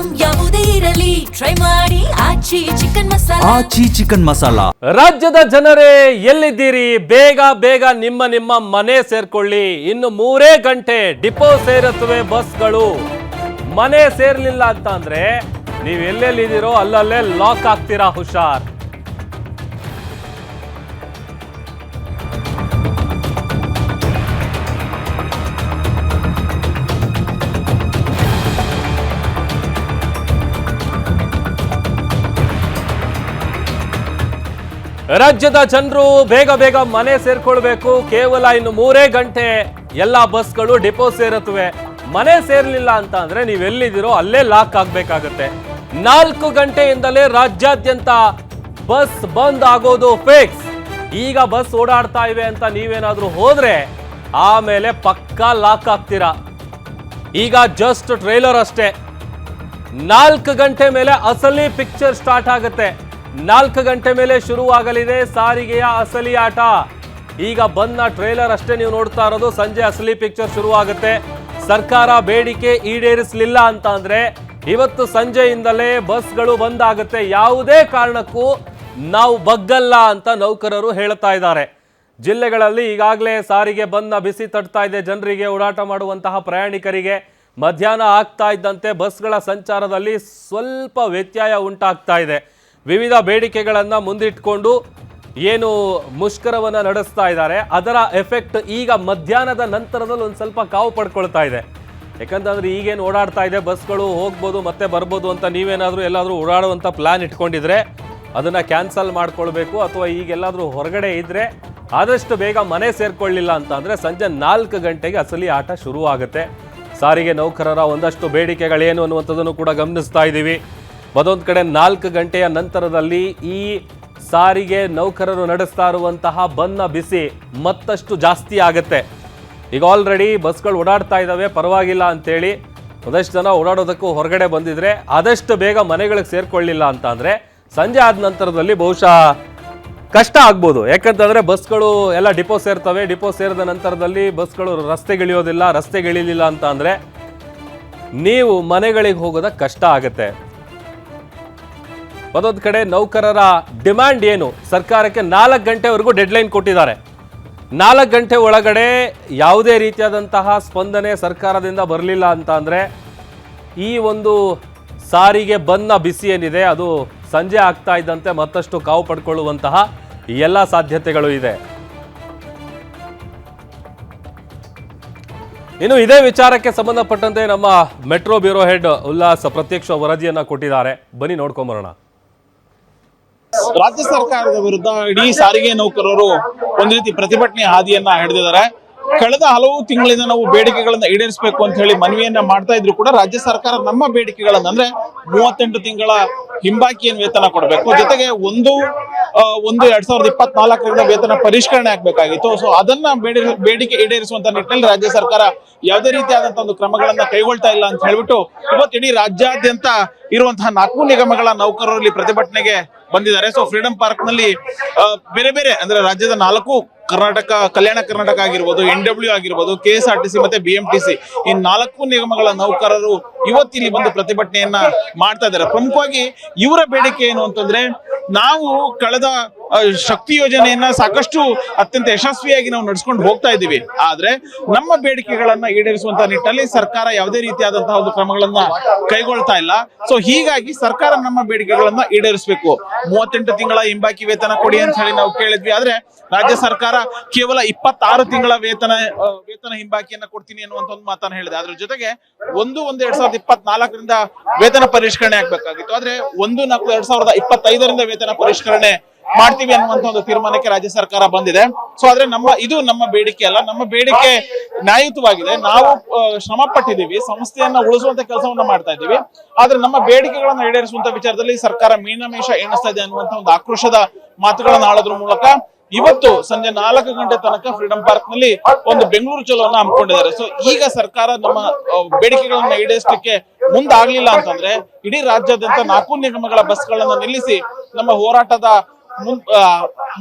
Item ಯಾವುದೇ ಇರಲಿ try ಮಾಡಿ ಆಚಿ ಚಿಕನ್ ಮಸಾಲಾ. ಆಚಿ ಚಿಕನ್ ಮಸಾಲಾ. ರಾಜ್ಯದ ಜನರೇ ಎಲ್ಲಿದ್ದೀರಿ? ಬೇಗ ಬೇಗ ನಿಮ್ಮ ಮನೆ ಸೇರ್ಕೊಳ್ಳಿ. ಇನ್ನು 3 ಗಂಟೆ ಡಿಪೋ ಸೇರುತ್ತವೆ ಬಸ್ಗಳು. ಮನೆ ಸೇರ್ಲಿಲ್ಲ ಅಂತ ಅಂದ್ರೆ ನೀವು ಎಲ್ಲೆಲ್ಲಿದ್ದೀರೋ ಅಲ್ಲಲ್ಲೇ ಲಾಕ್ ಆಗ್ತೀರಾ, ಹುಷಾರ್. ರಾಜ್ಯದ ಜನರು ಬೇಗ ಬೇಗ ಮನೆ ಸೇರ್ಕೊಳ್ಬೇಕು. ಕೇವಲ ಇನ್ನು 3 ಗಂಟೆ ಎಲ್ಲ ಬಸ್ಗಳು ಡಿಪೋ ಸೇರುತ್ತವೆ. ಮನೆ ಸೇರ್ಲಿಲ್ಲ ಅಂತ ಅಂದ್ರೆ ನೀವೆಲ್ಲಿದ್ದೀರೋ ಅಲ್ಲೇ ಲಾಕ್ ಆಗ್ಬೇಕಾಗತ್ತೆ. 4 ಗಂಟೆಯಿಂದಲೇ ರಾಜ್ಯಾದ್ಯಂತ ಬಸ್ ಬಂದ್ ಆಗೋದು ಫಿಕ್ಸ್. ಈಗ ಬಸ್ ಓಡಾಡ್ತಾ ಇವೆ ಅಂತ ನೀವೇನಾದ್ರೂ ಹೋದ್ರೆ ಆಮೇಲೆ ಪಕ್ಕಾ ಲಾಕ್ ಆಗ್ತೀರಾ. ಈಗ ಜಸ್ಟ್ ಟ್ರೈಲರ್ ಅಷ್ಟೇ. 4 ಗಂಟೆ ಮೇಲೆ ಅಸಲಿ ಪಿಕ್ಚರ್ ಸ್ಟಾರ್ಟ್ ಆಗುತ್ತೆ. 4 ಗಂಟೆ ಮೇಲೆ ಶುರುವಾಗಲಿದೆ ಸಾರಿಗೆಯ ಅಸಲಿ ಆಟ. ಈಗ ಬಂದ ಟ್ರೇಲರ್ ಅಷ್ಟೇ ನೀವು ನೋಡ್ತಾ ಇರೋದು. ಸಂಜೆ ಅಸಲಿ ಪಿಕ್ಚರ್ ಶುರುವಾಗುತ್ತೆ. ಸರ್ಕಾರ ಬೇಡಿಕೆ ಈಡೇರಿಸಲಿಲ್ಲ ಅಂತ ಅಂದ್ರೆ ಇವತ್ತು ಸಂಜೆಯಿಂದಲೇ ಬಸ್ಗಳು ಬಂದ್ ಆಗುತ್ತೆ. ಯಾವುದೇ ಕಾರಣಕ್ಕೂ ನಾವು ಬಗ್ಗಲ್ಲ ಅಂತ ನೌಕರರು ಹೇಳ್ತಾ ಇದ್ದಾರೆ. ಜಿಲ್ಲೆಗಳಲ್ಲಿ ಈಗಾಗಲೇ ಸಾರಿಗೆ ಬಂದ್ನ ಬಿಸಿ ತಟ್ತಾ ಇದೆ. ಜನರಿಗೆ ಓಡಾಟ ಮಾಡುವಂತಹ ಪ್ರಯಾಣಿಕರಿಗೆ ಮಧ್ಯಾಹ್ನ ಆಗ್ತಾ ಇದ್ದಂತೆ ಬಸ್ಗಳ ಸಂಚಾರದಲ್ಲಿ ಸ್ವಲ್ಪ ವ್ಯತ್ಯಯ ಉಂಟಾಗ್ತಾ ಇದೆ. ವಿವಿಧ ಬೇಡಿಕೆಗಳನ್ನು ಮುಂದಿಟ್ಕೊಂಡು ಏನು ಮುಷ್ಕರವನ್ನು ನಡೆಸ್ತಾ ಇದ್ದಾರೆ, ಅದರ ಎಫೆಕ್ಟ್ ಈಗ ಮಧ್ಯಾಹ್ನದ ನಂತರದಲ್ಲಿ ಒಂದು ಸ್ವಲ್ಪ ಕಾವು ಪಡ್ಕೊಳ್ತಾ ಇದೆ. ಯಾಕಂತಂದ್ರೆ ಈಗೇನು ಓಡಾಡ್ತಾ ಇದೆ ಬಸ್ಗಳು, ಹೋಗ್ಬೋದು ಮತ್ತೆ ಬರ್ಬೋದು ಅಂತ ನೀವೇನಾದರೂ ಎಲ್ಲಾದರೂ ಓಡಾಡುವಂಥ ಪ್ಲಾನ್ ಇಟ್ಕೊಂಡಿದ್ರೆ ಅದನ್ನು ಕ್ಯಾನ್ಸಲ್ ಮಾಡ್ಕೊಳ್ಬೇಕು. ಅಥವಾ ಈಗೆಲ್ಲಾದರೂ ಹೊರಗಡೆ ಇದ್ದರೆ ಆದಷ್ಟು ಬೇಗ ಮನೆ ಸೇರ್ಕೊಳ್ಳಿಲ್ಲ ಅಂತ ಅಂದರೆ ಸಂಜೆ 4 ಗಂಟೆಗೆ ಅಸಲಿ ಆಟ ಶುರುವಾಗುತ್ತೆ. ಸಾರಿಗೆ ನೌಕರರ ಒಂದಷ್ಟು ಬೇಡಿಕೆಗಳೇನು ಅನ್ನುವಂಥದ್ದನ್ನು ಕೂಡ ಗಮನಿಸ್ತಾ ಇದ್ದೀವಿ. ಮತ್ತೊಂದು ಕಡೆ 4 ಗಂಟೆಯ ನಂತರದಲ್ಲಿ ಈ ಸಾರಿಗೆ ನೌಕರರು ನಡೆಸ್ತಾ ಇರುವಂತಹ ಬಂದ್ನ ಬಿಸಿ ಮತ್ತಷ್ಟು ಜಾಸ್ತಿ ಆಗುತ್ತೆ. ಈಗ ಆಲ್ರೆಡಿ ಬಸ್ಗಳು ಓಡಾಡ್ತಾ ಇದ್ದಾವೆ, ಪರವಾಗಿಲ್ಲ ಅಂತೇಳಿ ಒಂದಷ್ಟು ಜನ ಓಡಾಡೋದಕ್ಕೂ ಹೊರಗಡೆ ಬಂದಿದ್ರೆ ಆದಷ್ಟು ಬೇಗ ಮನೆಗಳಿಗೆ ಸೇರ್ಕೊಳ್ಳಿಲ್ಲ ಅಂತ ಅಂದರೆ ಸಂಜೆ ಆದ ನಂತರದಲ್ಲಿ ಬಹುಶಃ ಕಷ್ಟ ಆಗ್ಬೋದು. ಯಾಕಂತಂದರೆ ಬಸ್ಗಳು ಎಲ್ಲ ಡಿಪೋ ಸೇರ್ತವೆ. ಡಿಪೋ ಸೇರಿದ ನಂತರದಲ್ಲಿ ಬಸ್ಗಳು ರಸ್ತೆಗಿಳಿಯೋದಿಲ್ಲ. ರಸ್ತೆಗಿಳಿಲಿಲ್ಲ ಅಂತ ಅಂದರೆ ನೀವು ಮನೆಗಳಿಗೆ ಹೋಗೋದಕ್ಕೆ ಕಷ್ಟ ಆಗುತ್ತೆ. ಮತ್ತೊಂದು ಕಡೆ ನೌಕರರ ಡಿಮ್ಯಾಂಡ್ ಏನು? ಸರ್ಕಾರಕ್ಕೆ 4 ಗಂಟೆವರೆಗೂ ಡೆಡ್ಲೈನ್ ಕೊಟ್ಟಿದ್ದಾರೆ. 4 ಗಂಟೆ ಒಳಗಡೆ ಯಾವುದೇ ರೀತಿಯಾದಂತಹ ಸ್ಪಂದನೆ ಸರ್ಕಾರದಿಂದ ಬರಲಿಲ್ಲ ಅಂತ ಅಂದರೆ ಈ ಒಂದು ಸಾರಿಗೆ ಬಂದ್ನ ಬಿಸಿ ಏನಿದೆ ಅದು ಸಂಜೆ ಆಗ್ತಾ ಇದ್ದಂತೆ ಮತ್ತಷ್ಟು ಕಾವು ಪಡ್ಕೊಳ್ಳುವಂತಹ ಎಲ್ಲ ಸಾಧ್ಯತೆಗಳು ಇದೆ. ಇನ್ನು ಇದೇ ವಿಚಾರಕ್ಕೆ ಸಂಬಂಧಪಟ್ಟಂತೆ ನಮ್ಮ ಮೆಟ್ರೋ ಬ್ಯೂರೋ ಹೆಡ್ ಉಲ್ಲಾಸ್ ಪ್ರತ್ಯಕ್ಷ ವರದಿಯನ್ನ ಕೊಟ್ಟಿದ್ದಾರೆ. ಬನ್ನಿ ನೋಡ್ಕೊಂಬರೋಣ. ರಾಜ್ಯ ಸರ್ಕಾರದ ವಿರುದ್ಧ ಇಡೀ ಸಾರಿಗೆ ನೌಕರರು ಒಂದು ರೀತಿ ಪ್ರತಿಭಟನೆ ಹಾದಿಯನ್ನ ಹಿಡಿದಿದ್ದಾರೆ. ಕಳೆದ ಹಲವು ತಿಂಗಳಿಂದ ನಾವು ಬೇಡಿಕೆಗಳನ್ನ ಈಡೇರಿಸಬೇಕು ಅಂತ ಹೇಳಿ ಮನವಿಯನ್ನ ಮಾಡ್ತಾ ಇದ್ರು ಕೂಡ ರಾಜ್ಯ ಸರ್ಕಾರ ನಮ್ಮ ಬೇಡಿಕೆಗಳನ್ನ ಅಂದ್ರೆ 38 ತಿಂಗಳ ಹಿಂಬಾಕಿಯನ್ನು ವೇತನ ಕೊಡಬೇಕು, ಜೊತೆಗೆ 1/1/2024 ವೇತನ ಪರಿಷ್ಕರಣೆ ಆಗ್ಬೇಕಾಗಿತ್ತು. ಸೊ ಅದನ್ನ ಬೇಡಿಕೆ ಈಡೇರಿಸುವಂತ ನಿಟ್ಟಿನಲ್ಲಿ ರಾಜ್ಯ ಸರ್ಕಾರ ಯಾವುದೇ ರೀತಿಯಾದಂತಹ ಒಂದು ಕ್ರಮಗಳನ್ನ ಕೈಗೊಳ್ತಾ ಇಲ್ಲ ಅಂತ ಹೇಳ್ಬಿಟ್ಟು ಇವತ್ತು ಇಡೀ ರಾಜ್ಯಾದ್ಯಂತ ಇರುವಂತಹ 4 ನಿಗಮಗಳ ನೌಕರರಲ್ಲಿ ಪ್ರತಿಭಟನೆಗೆ ಬಂದಿದ್ದಾರೆ. ಸೊ ಫ್ರೀಡಂ ಪಾರ್ಕ್ ನಲ್ಲಿ ಬೇರೆ ಬೇರೆ ಅಂದ್ರೆ ರಾಜ್ಯದ 4 ಕರ್ನಾಟಕ, ಕಲ್ಯಾಣ ಕರ್ನಾಟಕ ಆಗಿರ್ಬೋದು, NW ಆಗಿರ್ಬೋದು, KSRTC ಮತ್ತೆ BMTC ಈ 4 ನಿಗಮಗಳ ನೌಕರರು ಇವತ್ತಿಲ್ಲಿ ಬಂದು ಪ್ರತಿಭಟನೆಯನ್ನ ಮಾಡ್ತಾ ಇದ್ದಾರೆ. ಪ್ರಮುಖವಾಗಿ ಇವರ ಬೇಡಿಕೆ ಏನು ಅಂತಂದ್ರೆ, ನಾವು ಕಳೆದ ಶಕ್ತಿ ಯೋಜನೆಯನ್ನ ಸಾಕಷ್ಟು ಅತ್ಯಂತ ಯಶಸ್ವಿಯಾಗಿ ನಾವು ನಡೆಸ್ಕೊಂಡು ಹೋಗ್ತಾ ಇದ್ದೀವಿ. ಆದ್ರೆ ನಮ್ಮ ಬೇಡಿಕೆಗಳನ್ನ ಈಡೇರಿಸುವಂತ ನಿಟ್ಟಿನಲ್ಲಿ ಸರ್ಕಾರ ಯಾವುದೇ ರೀತಿಯಾದಂತಹ ಒಂದು ಕ್ರಮಗಳನ್ನ ಕೈಗೊಳ್ತಾ ಇಲ್ಲ. ಸೊ ಹೀಗಾಗಿ ಸರ್ಕಾರ ನಮ್ಮ ಬೇಡಿಕೆಗಳನ್ನ ಈಡೇರಿಸಬೇಕು. 38 ತಿಂಗಳ ಹಿಂಬಾಕಿ ವೇತನ ಕೊಡಿ ಅಂತ ಹೇಳಿ ನಾವು ಕೇಳಿದ್ವಿ. ಆದ್ರೆ ರಾಜ್ಯ ಸರ್ಕಾರ ಕೇವಲ 26 ತಿಂಗಳ ವೇತನ ಹಿಂಬಾಕಿಯನ್ನ ಕೊಡ್ತೀನಿ ಅನ್ನುವಂತ ಒಂದು ಮಾತನ್ನ ಹೇಳಿದೆ. ಅದ್ರ ಜೊತೆಗೆ 1/1/2024 ವೇತನ ಪರಿಷ್ಕರಣೆ ಆಗ್ಬೇಕಾಗಿತ್ತು. ಆದ್ರೆ 1/4/2025 ವೇತನ ಪರಿಷ್ಕರಣೆ ಮಾಡ್ತೀವಿ ಅನ್ನುವಂತ ಒಂದು ತೀರ್ಮಾನಕ್ಕೆ ರಾಜ್ಯ ಸರ್ಕಾರ ಬಂದಿದೆ. ಸೊ ಆದ್ರೆ ನಮ್ಮ ಬೇಡಿಕೆ ಅಲ್ಲ, ನಮ್ಮ ಬೇಡಿಕೆ ನ್ಯಾಯಯುತವಾಗಿದೆ. ನಾವು ಶ್ರಮ ಪಟ್ಟಿದ್ದೀವಿ, ಸಂಸ್ಥೆಯನ್ನ ಉಳಿಸುವಂತ ಕೆಲಸವನ್ನ ಮಾಡ್ತಾ ಇದ್ದೀವಿ. ಆದ್ರೆ ನಮ್ಮ ಬೇಡಿಕೆಗಳನ್ನ ಈಡೇರಿಸುವಂತ ವಿಚಾರದಲ್ಲಿ ಸರ್ಕಾರ ಮೀನಮೇಷ ಎಣಿಸ್ತಾ ಇದೆ ಅನ್ನುವಂತ ಒಂದು ಆಕ್ರೋಶದ ಮಾತುಗಳನ್ನ ಆಡೋದ್ರ ಮೂಲಕ ಇವತ್ತು ಸಂಜೆ 4 ಗಂಟೆ ತನಕ ಫ್ರೀಡಂ ಪಾರ್ಕ್ ನಲ್ಲಿ ಒಂದು ಬೆಂಗಳೂರು ಚಲೋವನ್ನ ಹಮ್ಮಿಕೊಂಡಿದ್ದಾರೆ. ಸೊ ಈಗ ಸರ್ಕಾರ ನಮ್ಮ ಬೇಡಿಕೆಗಳನ್ನ ಈಡೇರಿಸಲಿಕ್ಕೆ ಮುಂದಾಗ್ಲಿಲ್ಲ ಅಂತಂದ್ರೆ ಇಡೀ ರಾಜ್ಯಾದ್ಯಂತ 4 ನಿಗಮಗಳ ಬಸ್ಗಳನ್ನ ನಿಲ್ಲಿಸಿ ನಮ್ಮ ಹೋರಾಟದ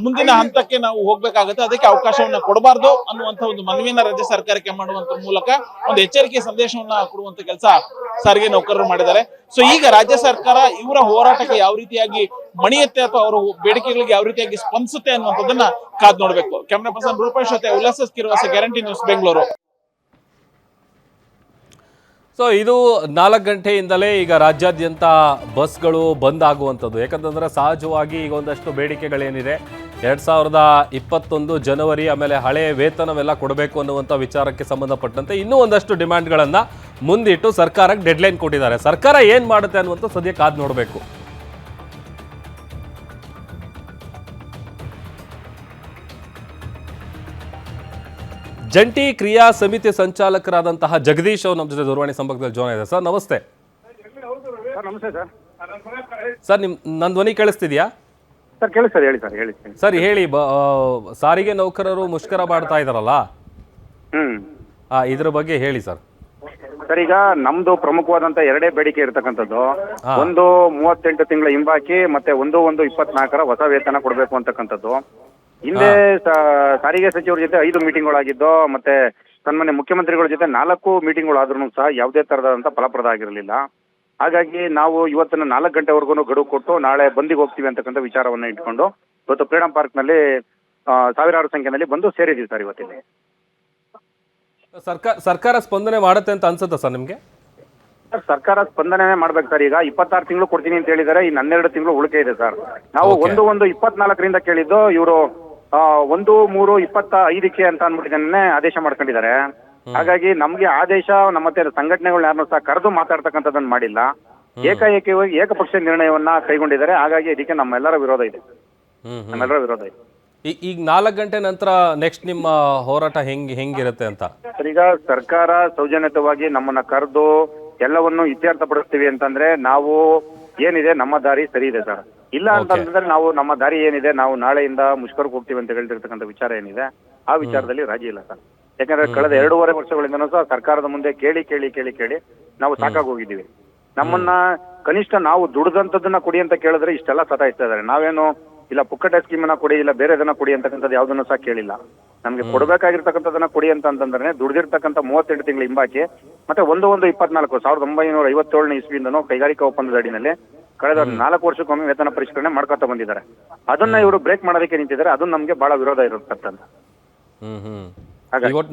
ಮುಂದಿನ ಹಂತಕ್ಕೆ ನಾವು ಹೋಗ್ಬೇಕಾಗುತ್ತೆ. ಅದಕ್ಕೆ ಅವಕಾಶವನ್ನ ಕೊಡಬಾರ್ದು ಅನ್ನುವಂತ ಒಂದು ಮನವಿಯನ್ನ ರಾಜ್ಯ ಸರ್ಕಾರಕ್ಕೆ ಮಾಡುವಂತ ಮೂಲಕ ಒಂದು ಎಚ್ಚರಿಕೆ ಸಂದೇಶವನ್ನ ಕೊಡುವಂತ ಕೆಲಸ ಸಾರಿಗೆ ನೌಕರರು ಮಾಡಿದ್ದಾರೆ. ಸೊ ಈಗ ರಾಜ್ಯ ಸರ್ಕಾರ ಇವರ ಹೋರಾಟಕ್ಕೆ ಯಾವ ರೀತಿಯಾಗಿ ಮಣಿಯುತ್ತೆ ಅಥವಾ ಅವರ ಬೇಡಿಕೆಗಳಿಗೆ ಯಾವ ರೀತಿಯಾಗಿ ಸ್ಪಂದಿಸುತ್ತೆ ಅನ್ನುವಂಥದ್ದನ್ನ ಕಾದ್ ನೋಡ್ಬೇಕು. ಕ್ಯಾಮರಾ ಪರ್ಸನ್ ರೂಪೇಶ್ ಜೊತೆ ಉಲ್ಲಾಸ್ ಕಿರುವಾಸ, ಗ್ಯಾರಂಟಿ ನ್ಯೂಸ್, ಬೆಂಗಳೂರು. ಸೊ ಇದು 4 ಗಂಟೆಯಿಂದಲೇ ಈಗ ರಾಜ್ಯಾದ್ಯಂತ ಬಸ್ಗಳು ಬಂದ್ ಆಗುವಂಥದ್ದು. ಯಾಕಂತಂದರೆ ಸಹಜವಾಗಿ ಈಗ ಒಂದಷ್ಟು ಬೇಡಿಕೆಗಳೇನಿದೆ 2021 ಜನವರಿ ಆಮೇಲೆ ಹಳೆಯ ವೇತನವೆಲ್ಲ ಕೊಡಬೇಕು ಅನ್ನುವಂಥ ವಿಚಾರಕ್ಕೆ ಸಂಬಂಧಪಟ್ಟಂತೆ ಇನ್ನೂ ಒಂದಷ್ಟು ಡಿಮ್ಯಾಂಡ್ಗಳನ್ನು ಮುಂದಿಟ್ಟು ಸರ್ಕಾರಕ್ಕೆ ಡೆಡ್ಲೈನ್ ಕೊಟ್ಟಿದ್ದಾರೆ. ಸರ್ಕಾರ ಏನು ಮಾಡುತ್ತೆ ಅನ್ನುವಂಥ ಸದ್ಯ ಕಾದು ನೋಡಬೇಕು. ಜಂಟಿ ಕ್ರಿಯಾ ಸಮಿತಿ ಸಂಚಾಲಕರಾದಂತಹ ಜಗದೀಶ್ ಅವರು ನಮ್ಮ ಜೊತೆ ದೂರವಾಣಿ ಸಂಪರ್ಕದಲ್ಲಿ ಜಾಯ್ನ್ ಇದೆ. ಸರ್ ನಮಸ್ತೆ. ನಮಸ್ತೆ ಸರ್. ಸರ್ ನನ್ನ ಧ್ವನಿ ಕೇಳಿಸ್ತಿದ್ಯಾ? ಸರ್ ಕೇಳಿ ಸರ್, ಹೇಳಿ ಸರ್, ಹೇಳಿ ಸರ್ ಹೇಳಿ. ಸಾರಿಗೆ ನೌಕರರು ಮುಷ್ಕರ ಮಾಡ್ತಾ ಇದಾರಲ್ಲ, ಇದ್ರ ಬಗ್ಗೆ ಹೇಳಿ ಸರ್. ಸರ್ ಈಗ ನಮ್ದು ಪ್ರಮುಖವಾದಂತ ಎರಡೇ ಬೇಡಿಕೆ ಇರತಕ್ಕಂಥದ್ದು. ಒಂದು 38 ತಿಂಗಳ ಹಿಂಬಾಕಿ, ಮತ್ತೆ 1/1/24 ಹೊಸ ವೇತನ ಕೊಡಬೇಕು ಅಂತಕ್ಕಂಥದ್ದು. ಹಿಂದೆ ಸಾರಿಗೆ ಸಚಿವರ ಜೊತೆ 5 ಮೀಟಿಂಗ್ಗಳಾಗಿದ್ದು, ಮತ್ತೆ ಸನ್ಮಾನ್ಯ ಮುಖ್ಯಮಂತ್ರಿಗಳ ಜೊತೆ 4 ಮೀಟಿಂಗ್ಗಳಾದ್ರೂ ಸಹ ಯಾವುದೇ ತರದಂತ ಫಲಪ್ರದ ಆಗಿರಲಿಲ್ಲ. ಹಾಗಾಗಿ ನಾವು ಇವತ್ತಿನ 4 ಗಂಟೆವರೆಗೂ ಗಡುವು ಕೊಟ್ಟು ನಾಳೆ ಬಂದಿಗೆ ಹೋಗ್ತೀವಿ ಅಂತಕ್ಕಂಥ ವಿಚಾರವನ್ನ ಇಟ್ಕೊಂಡು ಇವತ್ತು ಫ್ರೀಡಂ ಪಾರ್ಕ್ ನಲ್ಲಿ ಸಾವಿರಾರು ಸಂಖ್ಯೆಯಲ್ಲಿ ಬಂದು ಸೇರಿದೀವಿ ಸರ್. ಇವತ್ತಿಲ್ಲಿ ಸರ್ಕಾರ ಸ್ಪಂದನೆ ಮಾಡುತ್ತೆ ಅಂತ ಅನ್ಸುತ್ತಾ ಸರ್ ನಿಮ್ಗೆ? ಸರ್ ಸರ್ಕಾರ ಸ್ಪಂದನೆ ಮಾಡ್ಬೇಕು ಸರ್. ಈಗ 26 ತಿಂಗಳು ಕೊಡ್ತೀನಿ ಅಂತ ಹೇಳಿದ್ದಾರೆ, ಇನ್ನು 12 ತಿಂಗಳು ಉಳಿಕೆ ಇದೆ ಸರ್. ನಾವು 1/1/24 ಕೇಳಿದ್ದು, ಇವರು 1/3/25 ಅಂತ ಅಂದ್ಬಿಟ್ಟಿದ್ದೇನೆ ಆದೇಶ ಮಾಡ್ಕೊಂಡಿದ್ದಾರೆ. ಹಾಗಾಗಿ ನಮ್ಗೆ ಆದೇಶ ಮತ್ತೆ ಸಂಘಟನೆಗಳನ್ನ ಯಾರನ್ನೂ ಸಹ ಕರೆದು ಮಾತಾಡ್ತಕ್ಕಂಥದ್ದನ್ನ ಮಾಡಿಲ್ಲ. ಏಕಾಏಕವಾಗಿ ಏಕಪಕ್ಷ ನಿರ್ಣಯವನ್ನ ಕೈಗೊಂಡಿದ್ದಾರೆ. ಹಾಗಾಗಿ ಇದಕ್ಕೆ ನಮ್ಮೆಲ್ಲರ ವಿರೋಧ ಇದೆ. ಈಗ 4 ಗಂಟೆ ನಂತರ ನೆಕ್ಸ್ಟ್ ನಿಮ್ಮ ಹೋರಾಟ ಹೆಂಗಿರುತ್ತೆ ಅಂತ? ಸರ್ ಈಗ ಸರ್ಕಾರ ಸೌಜನ್ಯತವಾಗಿ ನಮ್ಮನ್ನ ಕರೆದು ಎಲ್ಲವನ್ನು ಇತ್ಯರ್ಥಪಡಿಸ್ತೀವಿ ಅಂತಂದ್ರೆ ನಾವು ಏನಿದೆ ನಮ್ಮ ದಾರಿ ಸರಿ ಇದೆ ಸರ್. ಇಲ್ಲ ಅಂತಂದ್ರೆ ನಾವು ನಮ್ಮ ದಾರಿ ಏನಿದೆ, ನಾವು ನಾಳೆಯಿಂದ ಮುಷ್ಕರಕ್ಕೆ ಹೋಗ್ತೀವಿ ಅಂತ ಹೇಳ್ತಿರ್ತಕ್ಕಂಥ ವಿಚಾರ ಏನಿದೆ, ಆ ವಿಚಾರದಲ್ಲಿ ರಾಜಿ ಇಲ್ಲ ಸರ್. ಯಾಕಂದ್ರೆ ಕಳೆದ 2.5 ವರ್ಷಗಳಿಂದನೂ ಸಹ ಸರ್ಕಾರದ ಮುಂದೆ ಕೇಳಿ ಕೇಳಿ ಕೇಳಿ ಕೇಳಿ ನಾವು ಸಾಕಾಗೋಗಿದ್ದೀವಿ. ನಮ್ಮನ್ನ ಕನಿಷ್ಠ ನಾವು ದುಡ್ದಂತದನ್ನ ಕೊಡಿ ಅಂತ ಕೇಳಿದ್ರೆ ಇಷ್ಟೆಲ್ಲ ಸತಾಯಿಸ್ತಾ ಇದ್ದಾರೆ. ನಾವೇನು ಇಲ್ಲ ಪುಕ್ಕಟೆ ಸ್ಕೀಮನ್ನ ಕೊಡಿ, ಇಲ್ಲ ಬೇರೆ ಇದನ್ನ ಕೊಡಿ ಅಂತಕ್ಕಂಥದ್ದು ಯಾವ್ದನ್ನು ಸಹ ಕೇಳಿಲ್ಲ. ನಮ್ಗೆ ಕೊಡ್ಬೇಕಾಗಿರ್ತಕ್ಕಂಥದನ್ನ ಕೊಡಿ ಅಂತಂದ್ರೆ ದುಡ್ದಿರ್ತಕ್ಕಂಥ 38 ತಿಂಗಳ ಹಿಂಬಾಕಿ, ಮತ್ತೆ 1/1/24 1957 ಇಸ್ವಿಯಿಂದನೂ ಕೈಗಾರಿಕಾ ಒಪ್ಪಂದದ ಅಡಿನಲ್ಲಿ ಕಳೆದ 4 ವರ್ಷಕ್ಕೊಮ್ಮೆ ವೇತನ ಪರಿಷ್ಕರಣೆ ಮಾಡ್ಕೊತಾ ಬಂದಿದ್ದಾರೆ. ಅದನ್ನ ಇವರು ಬ್ರೇಕ್ ಮಾಡೋದಕ್ಕೆ ನಿಂತಿದ್ದಾರೆ. ಅದು ನಮ್ಗೆ ಬಹಳ ವಿರೋಧ ಇರತಕ್ಕಂಥ.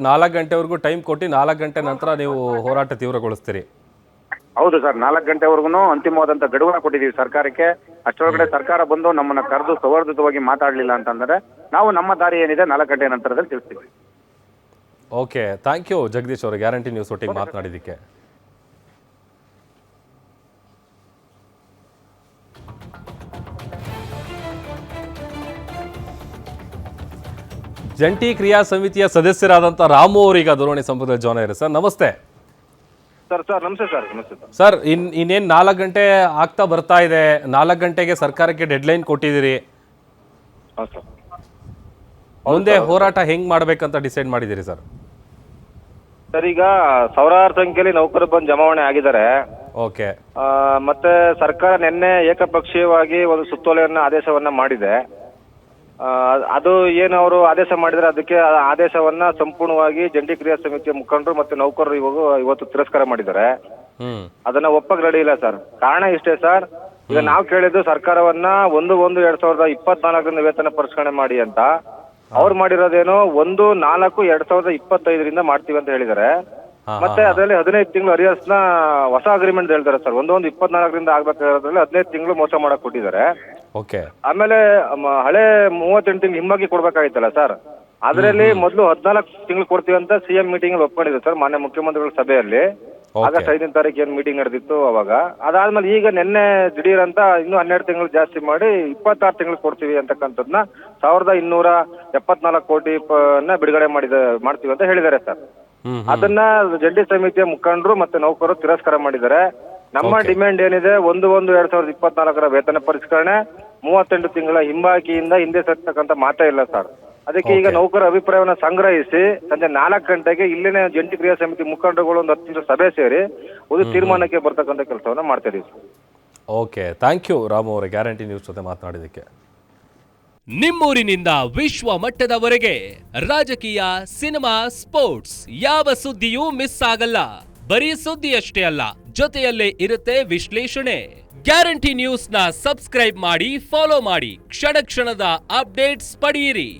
4 ಗಂಟೆವರೆಗೂ ಟೈಮ್ ಕೊಟ್ಟು 4 ಗಂಟೆ ನಂತರ ನೀವು ಹೋರಾಟ ತೀವ್ರಗೊಳಿಸ್ತೀರಿ? ಹೌದು ಸರ್, 4 ಗಂಟೆವರೆಗೂ ಅಂತಿಮವಾದಂತ ಗಡುವನ್ನ ಕೊಟ್ಟಿದ್ದೀವಿ ಸರ್ಕಾರಕ್ಕೆ. ಅಷ್ಟರೊಳಗಡೆ ಸರ್ಕಾರ ಬಂದು ನಮ್ಮನ್ನ ಕರೆದು ಸೌಹಾರ್ದಯುತವಾಗಿ ಮಾತಾಡ್ಲಿಲ್ಲ ಅಂತಂದ್ರೆ ನಾವು ನಮ್ಮ ದಾರಿ ಏನಿದೆ 4 ಗಂಟೆ ನಂತರದಲ್ಲಿ ತಿಳಿಸ್ತೀವಿ. ಓಕೆ, ಥ್ಯಾಂಕ್ ಯು ಜಗದೀಶ್ ಅವರು, ಗ್ಯಾರಂಟಿ ನ್ಯೂಸ್ ಒಟ್ಟಿಗೆ ಮಾತನಾಡಿದ್ದಕ್ಕೆ. ಜಂಟಿ ಕ್ರಿಯಾ ಸಮಿತಿಯ ಸದಸ್ಯರಾದಂಥ ರಾಮು ಅವರೀಗ ದೂರವಾಣಿ ಸಂಪರ್ಕದಲ್ಲಿ ಜಾಯ್ನ್ ಆಗಿದ್ದಾರೆ. ಸರ್ ನಮಸ್ತೆ. ಸರ್ ನಮಸ್ತೆ ಸರ್. ನಮಸ್ತೆ ಸರ್. ಇನ್ನೇನು 4 ಗಂಟೆ ಆಗ್ತಾ ಬರ್ತಾ ಇದೆ. 4 ಗಂಟೆಗೆ ಸರ್ಕಾರಕ್ಕೆ ಡೆಡ್ಲೈನ್ ಕೊಟ್ಟಿದ್ದೀರಿ. ಮುಂದೆ ಹೋರಾಟ ಹೆಂಗ್ ಮಾಡ್ಬೇಕಂತ ಡಿಸೈಡ್ ಮಾಡಿದ್ದೀರಿ ಸರ್? ಸರ್ ಈಗ ಸಾವಿರಾರು ಸಂಖ್ಯೆಯಲ್ಲಿ ನೌಕರರು ಬಂದು ಜಮಾವಣೆ ಆಗಿದ್ದಾರೆ. ಓಕೆ. ಮತ್ತೆ ಸರ್ಕಾರ ನಿನ್ನೆ ಏಕಪಕ್ಷೀಯವಾಗಿ ಒಂದು ಸುತ್ತೋಲೆಯನ್ನ ಆದೇಶವನ್ನ ಮಾಡಿದೆ. ಅದು ಏನು ಅವರು ಆದೇಶ ಮಾಡಿದ್ರೆ ಅದಕ್ಕೆ ಆದೇಶವನ್ನ ಸಂಪೂರ್ಣವಾಗಿ ಜಂಟಿ ಕ್ರಿಯಾ ಸಮಿತಿಯ ಮುಖಂಡರು ಮತ್ತೆ ನೌಕರರು ಇವತ್ತು ತಿರಸ್ಕಾರ ಮಾಡಿದ್ದಾರೆ. ಅದನ್ನ ಒಪ್ಪಕ್ ರೆಡಿ ಇಲ್ಲ ಸರ್. ಕಾರಣ ಇಷ್ಟೇ ಸರ್, ಈಗ ನಾವು ಕೇಳಿದ್ದು ಸರ್ಕಾರವನ್ನ 1/1/2024 ವೇತನ ಪರಿಷ್ಕರಣೆ ಮಾಡಿ ಅಂತ. ಅವ್ರು ಮಾಡಿರೋದೇನು 1/4/2025 ಮಾಡ್ತೀವಿ ಅಂತ ಹೇಳಿದ್ದಾರೆ. ಮತ್ತೆ ಅದರಲ್ಲಿ 15 ತಿಂಗಳು ಅರಿಯರ್ಸ್ ನ ಹೊಸ ಅಗ್ರಿಮೆಂಟ್ ಹೇಳ್ತಾರೆ ಸರ್. 1/1/24 ಆಗ್ಬೇಕಾದ್ರಲ್ಲಿ 15 ತಿಂಗಳು ಮೋಸ ಮಾಡಕ್ ಕೊಟ್ಟಿದ್ದಾರೆ. ಆಮೇಲೆ ಹಳೆ 38 ತಿಂಗಳು ಹಿಂಬಾಗಿ ಕೊಡ್ಬೇಕಾಗಿತ್ತಲ್ಲ ಸರ್, ಅದರಲ್ಲಿ ಮೊದಲು 14 ತಿಂಗಳು ಕೊಡ್ತೀವಿ ಅಂತ ಸಿಎಂ ಮೀಟಿಂಗ್ ಅಲ್ಲಿ ಒಪ್ಕೊಂಡಿದ್ರು ಸರ್, ಮಾನ್ಯ ಮುಖ್ಯಮಂತ್ರಿಗಳ ಸಭೆಯಲ್ಲಿ. ಆಗಸ್ಟ್ 5ನೇ ತಾರೀಕು ಏನ್ ಮೀಟಿಂಗ್ ನಡೆದಿತ್ತು ಅವಾಗ. ಅದಾದ್ಮೇಲೆ ಈಗ ನಿನ್ನೆ ದಿಢೀರ್ ಅಂತ ಇನ್ನೂ 12 ತಿಂಗಳು ಜಾಸ್ತಿ ಮಾಡಿ 26 ತಿಂಗಳು ಕೊಡ್ತೀವಿ ಅಂತಕ್ಕಂಥದ್ನ 1274 ಕೋಟಿ ಬಿಡುಗಡೆ ಮಾಡ್ತೀವಿ ಅಂತ ಹೇಳಿದ್ದಾರೆ ಸರ್. ಅದನ್ನ ಜಂಟಿ ಸಮಿತಿಯ ಮುಖಂಡರು ಮತ್ತೆ ನೌಕರರು ತಿರಸ್ಕಾರ ಮಾಡಿದ್ದಾರೆ. ನಮ್ಮ ಡಿಮ್ಯಾಂಡ್ ಏನಿದೆ 1/1/2024 ವೇತನ ಪರಿಷ್ಕರಣೆ, 38 ತಿಂಗಳ ಹಿಂಬಾಕಿಯಿಂದ ಹಿಂದೆ ಸರ್ತಕ್ಕಂಥ ಮಾತೇ ಇಲ್ಲ ಸರ್. ಅದಕ್ಕೆ ಈಗ ನೌಕರ ಅಭಿಪ್ರಾಯವನ್ನ ಸಂಗ್ರಹಿಸಿ ಸಂಜೆ 4 ಗಂಟೆಗೆ ಇಲ್ಲಿನ ಜಂಟಿ ಕ್ರಿಯಾ ಸಮಿತಿ ಮುಖಂಡರುಗಳು ಒಂದು 10 ನಿಮಿಷ ಸಭೆ ಸೇರಿ ಒಂದು ತೀರ್ಮಾನಕ್ಕೆ ಬರ್ತಕ್ಕಂಥ ಕೆಲಸವನ್ನ ಮಾಡ್ತಾ ಇದೀವಿ. ಓಕೆ, ಥ್ಯಾಂಕ್ ಯು ರಾಮು ಅವರೇ, ಗ್ಯಾರಂಟಿ ನ್ಯೂಸ್ ಜೊತೆ ಮಾತನಾಡಿದ್ದಕ್ಕೆ. ನಿಮ್ಮೂರಿನಿಂದ ವಿಶ್ವ ಮಟ್ಟದವರೆಗೆ ರಾಜಕೀಯ, ಸಿನಿಮಾ, ಸ್ಪೋರ್ಟ್ಸ್ ಯಾವ ಸುದ್ದಿಯೂ ಮಿಸ್ ಆಗಲ್ಲ. ಬರೀ ಸುದ್ದಿಯಷ್ಟೇ ಅಲ್ಲ, ಜೊತೆಯಲ್ಲೇ ಇರುತ್ತೆ ವಿಶ್ಲೇಷಣೆ. ಗ್ಯಾರಂಟಿ ನ್ಯೂಸ್ ನ ಸಬ್ಸ್ಕ್ರೈಬ್ ಮಾಡಿ, ಫಾಲೋ ಮಾಡಿ, ಕ್ಷಣ ಕ್ಷಣದ ಅಪ್ಡೇಟ್ಸ್ ಪಡೆಯಿರಿ.